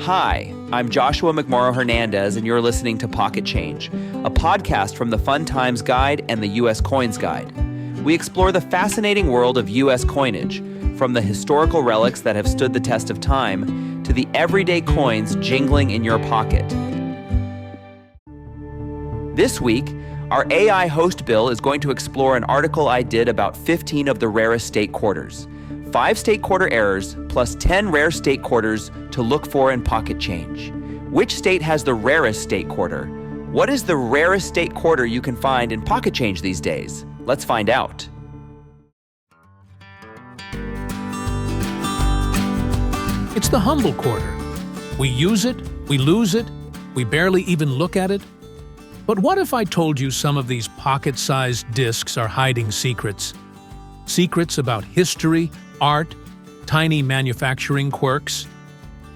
Hi, I'm Joshua McMorrow Hernandez, and you're listening to Pocket Change, a podcast from the Fun Times Guide and the U.S. Coins Guide. We explore the fascinating world of U.S. coinage, from the historical relics that have stood the test of time to the everyday coins jingling in your pocket. This week, our AI host Bill is going to explore an article I did about 15 of the rarest state quarters. 5 state quarter errors plus 10 rare state quarters to look for in pocket change. Which state has the rarest state quarter? What is the rarest state quarter you can find in pocket change these days? Let's find out. It's the humble quarter. We use it, we lose it, we barely even look at it. But what if I told you some of these pocket-sized discs are hiding secrets? Secrets about history, art, tiny manufacturing quirks.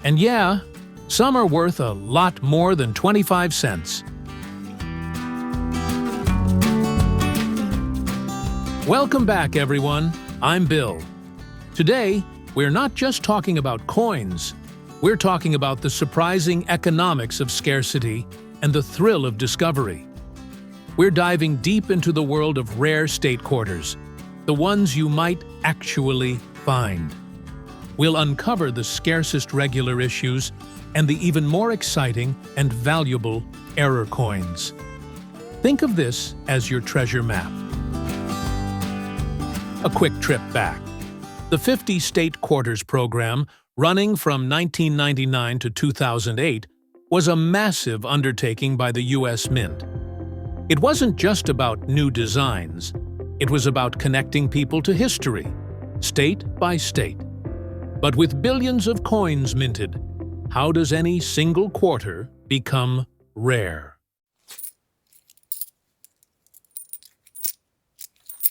And yeah, some are worth a lot more than 25 cents. Welcome back, everyone. I'm Bill. Today, we're not just talking about coins. We're talking about the surprising economics of scarcity and the thrill of discovery. We're diving deep into the world of rare state quarters, the ones you might actually find. We'll uncover the scarcest regular issues and the even more exciting and valuable error coins. Think of this as your treasure map. A quick trip back. The 50 State Quarters program, running from 1999 to 2008, was a massive undertaking by the U.S. Mint. It wasn't just about new designs. It was about connecting people to history, state by state. But with billions of coins minted, how does any single quarter become rare?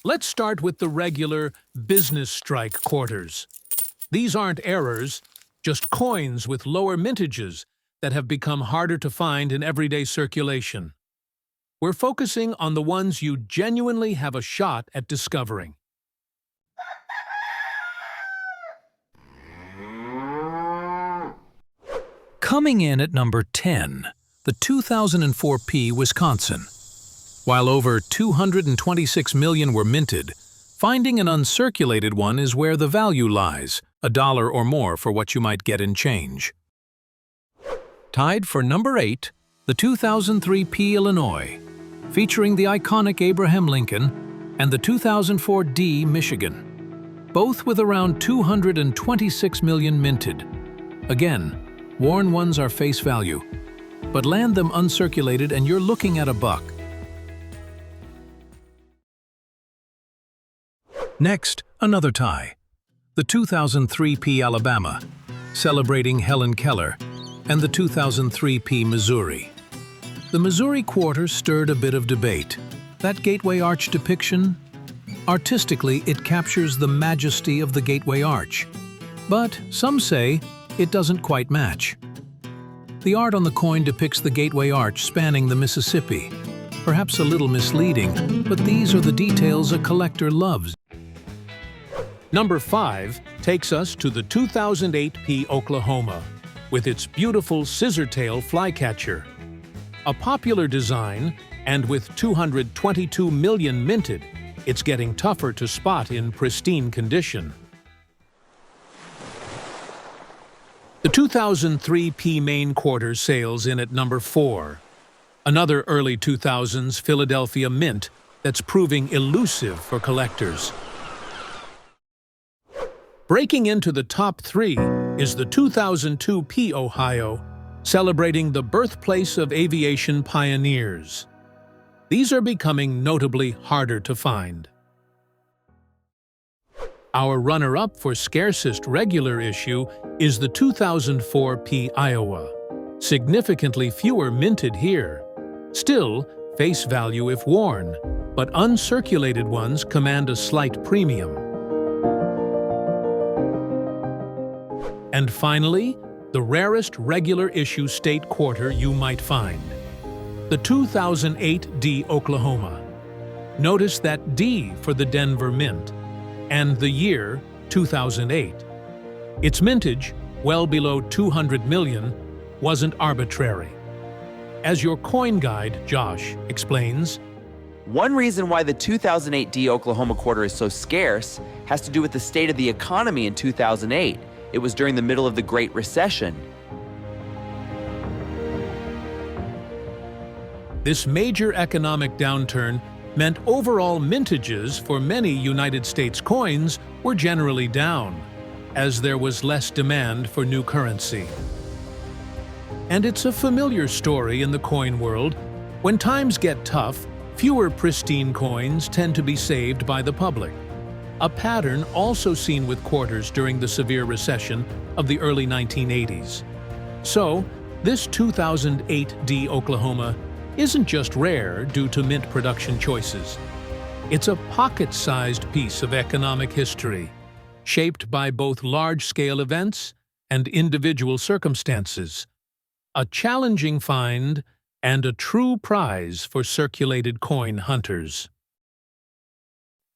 Let's start with the regular business strike quarters. These aren't errors, just coins with lower mintages that have become harder to find in everyday circulation. We're focusing on the ones you genuinely have a shot at discovering. Coming in at number 10, the 2004 P Wisconsin. While over 226 million were minted, finding an uncirculated one is where the value lies, $1 or more for what you might get in change. Tied for number 8, the 2003 P Illinois, featuring the iconic Abraham Lincoln, and the 2004 D Michigan, both with around 226 million minted. Again, worn ones are face value, but land them uncirculated and you're looking at a buck. Next, another tie. The 2003 P Alabama, celebrating Helen Keller, and the 2003 P Missouri. The Missouri quarter stirred a bit of debate. That Gateway Arch depiction? Artistically, it captures the majesty of the Gateway Arch. But some say it doesn't quite match. The art on the coin depicts the Gateway Arch spanning the Mississippi. Perhaps a little misleading, but these are the details a collector loves. Number 5 takes us to the 2008 P Oklahoma, with its beautiful scissor-tail flycatcher. A popular design, and with 222 million minted, it's getting tougher to spot in pristine condition. The 2003 P Main Quarter sails in at number 4, another early 2000s Philadelphia mint that's proving elusive for collectors. Breaking into the top 3 is the 2002 P Ohio, celebrating the birthplace of aviation pioneers. These are becoming notably harder to find. Our runner-up for scarcest regular issue is the 2004 P Iowa. Significantly fewer minted here. Still, face value if worn, but uncirculated ones command a slight premium. And finally, the rarest regular issue state quarter you might find. The 2008 D Oklahoma. Notice that D for the Denver Mint, and the year, 2008. Its mintage, well below 200 million, wasn't arbitrary. As your coin guide, Josh, explains, one reason why the 2008 D Oklahoma quarter is so scarce has to do with the state of the economy in 2008. It was during the middle of the Great Recession. this major economic downturn meant overall mintages for many United States coins were generally down, as there was less demand for new currency. And it's a familiar story in the coin world. When times get tough, fewer pristine coins tend to be saved by the public. A pattern also seen with quarters during the severe recession of the early 1980s. So, this 2008 D Oklahoma isn't just rare due to mint production choices. It's a pocket-sized piece of economic history, shaped by both large-scale events and individual circumstances. A challenging find and a true prize for circulated coin hunters.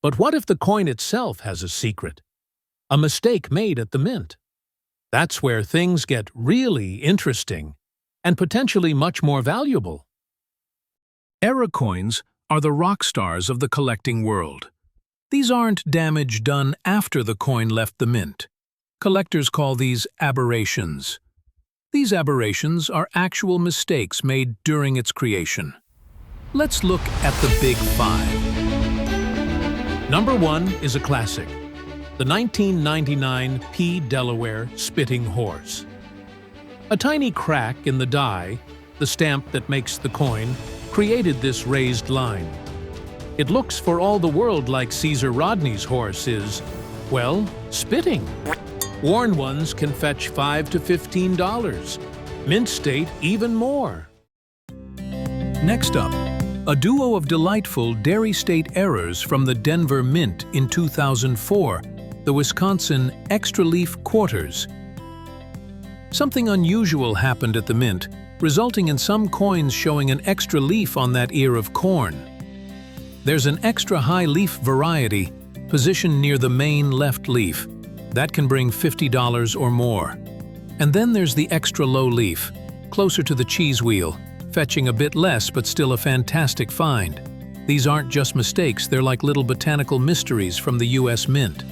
But what if the coin itself has a secret? A mistake made at the mint? That's where things get really interesting and potentially much more valuable. Era coins are the rock stars of the collecting world. These aren't damage done after the coin left the mint. Collectors call these aberrations. These aberrations are actual mistakes made during its creation. Let's look at the Big Five. Number 1 is a classic, the 1999 P. Delaware Spitting Horse. A tiny crack in the die, the stamp that makes the coin, created this raised line. It looks for all the world like Caesar Rodney's horse is, well, spitting. Worn ones can fetch $5 to $15, mint state even more. Next up, a duo of delightful Dairy State errors from the Denver Mint in 2004, the Wisconsin Extra Leaf Quarters. Something unusual happened at the mint, resulting in some coins showing an extra leaf on that ear of corn. There's an extra high leaf variety positioned near the main left leaf. That can bring $50 or more. And then there's the extra low leaf, closer to the cheese wheel, fetching a bit less but still a fantastic find. These aren't just mistakes, they're like little botanical mysteries from the US Mint.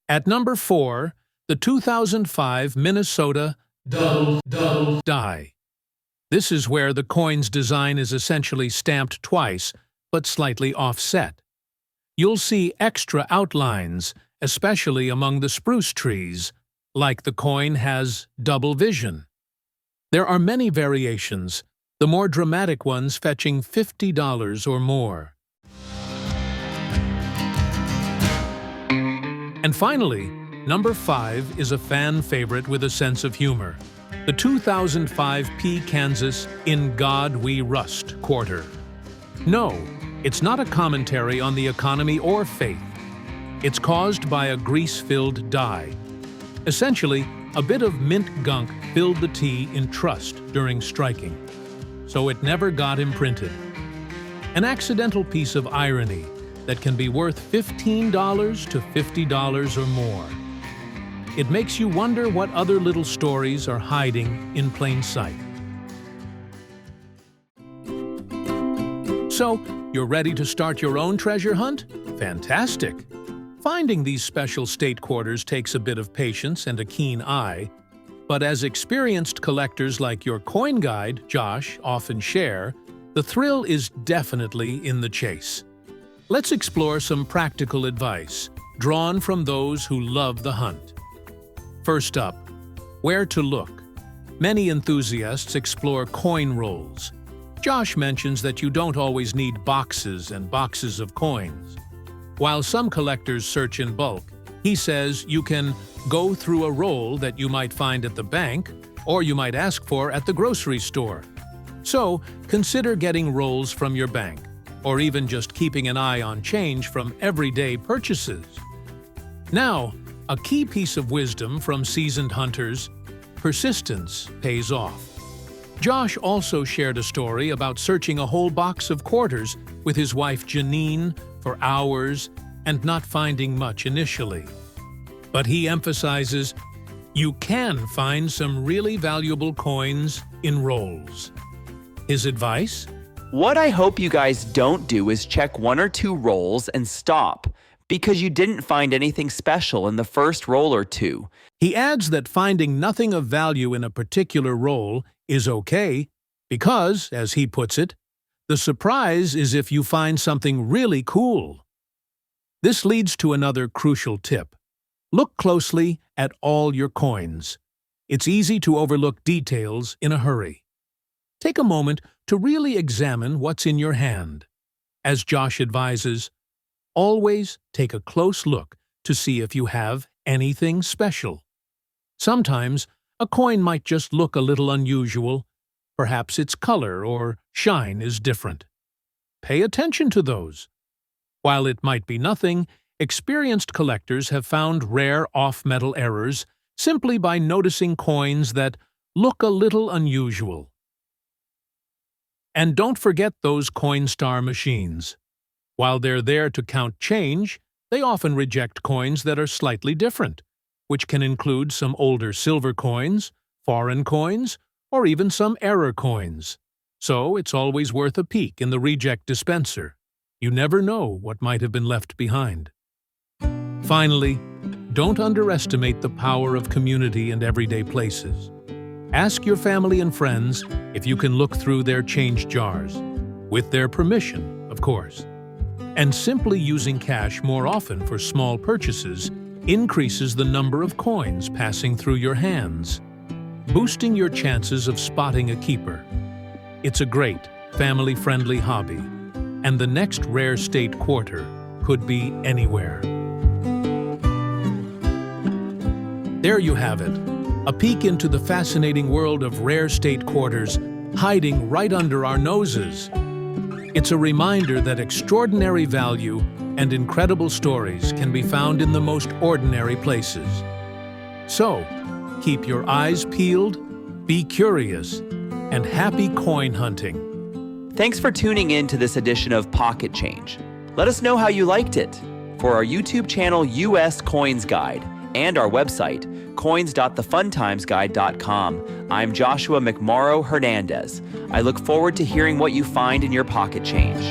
At number 4, the 2005 Minnesota Double Die. This is where the coin's design is essentially stamped twice, but slightly offset. You'll see extra outlines, especially among the spruce trees, like the coin has double vision. There are many variations, the more dramatic ones fetching $50 or more. And finally, number 5 is a fan favorite with a sense of humor. The 2005 P. Kansas In God We Rust quarter. No, it's not a commentary on the economy or faith. It's caused by a grease-filled die. Essentially, a bit of mint gunk filled the T in trust during striking, so it never got imprinted. An accidental piece of irony that can be worth $15 to $50 or more. It makes you wonder what other little stories are hiding in plain sight. So, you're ready to start your own treasure hunt? Fantastic! Finding these special state quarters takes a bit of patience and a keen eye, but as experienced collectors like your coin guide, Josh, often share, the thrill is definitely in the chase. Let's explore some practical advice, drawn from those who love the hunt. First up, where to look. Many enthusiasts explore coin rolls. Josh mentions that you don't always need boxes and boxes of coins. While some collectors search in bulk, he says you can go through a roll that you might find at the bank or you might ask for at the grocery store. So, consider getting rolls from your bank, or even just keeping an eye on change from everyday purchases. Now, a key piece of wisdom from seasoned hunters: persistence pays off. Josh also shared a story about searching a whole box of quarters with his wife Janine for hours and not finding much initially. But he emphasizes you can find some really valuable coins in rolls. His advice? What I hope you guys don't do is check 1 or 2 rolls and stop, because you didn't find anything special in the first roll or 2. He adds that finding nothing of value in a particular roll is okay because, as he puts it, the surprise is if you find something really cool. This leads to another crucial tip. Look closely at all your coins. It's easy to overlook details in a hurry. Take a moment to really examine what's in your hand. As Josh advises, always take a close look to see if you have anything special. Sometimes, a coin might just look a little unusual. Perhaps its color or shine is different. Pay attention to those. While it might be nothing, experienced collectors have found rare off-metal errors simply by noticing coins that look a little unusual. And don't forget those Coinstar machines. While they're there to count change, they often reject coins that are slightly different, which can include some older silver coins, foreign coins, or even some error coins. So it's always worth a peek in the reject dispenser. You never know what might have been left behind. Finally, don't underestimate the power of community and everyday places. Ask your family and friends if you can look through their change jars, with their permission, of course. And simply using cash more often for small purchases increases the number of coins passing through your hands, boosting your chances of spotting a keeper. It's a great, family-friendly hobby, and the next rare state quarter could be anywhere. There you have it, a peek into the fascinating world of rare state quarters hiding right under our noses. It's a reminder that extraordinary value and incredible stories can be found in the most ordinary places. So, keep your eyes peeled, be curious, and happy coin hunting. Thanks for tuning in to this edition of Pocket Change. Let us know how you liked it. For our YouTube channel, US Coins Guide, and our website, coins.thefuntimesguide.com, I'm Joshua McMorrow Hernandez. I look forward to hearing what you find in your pocket change.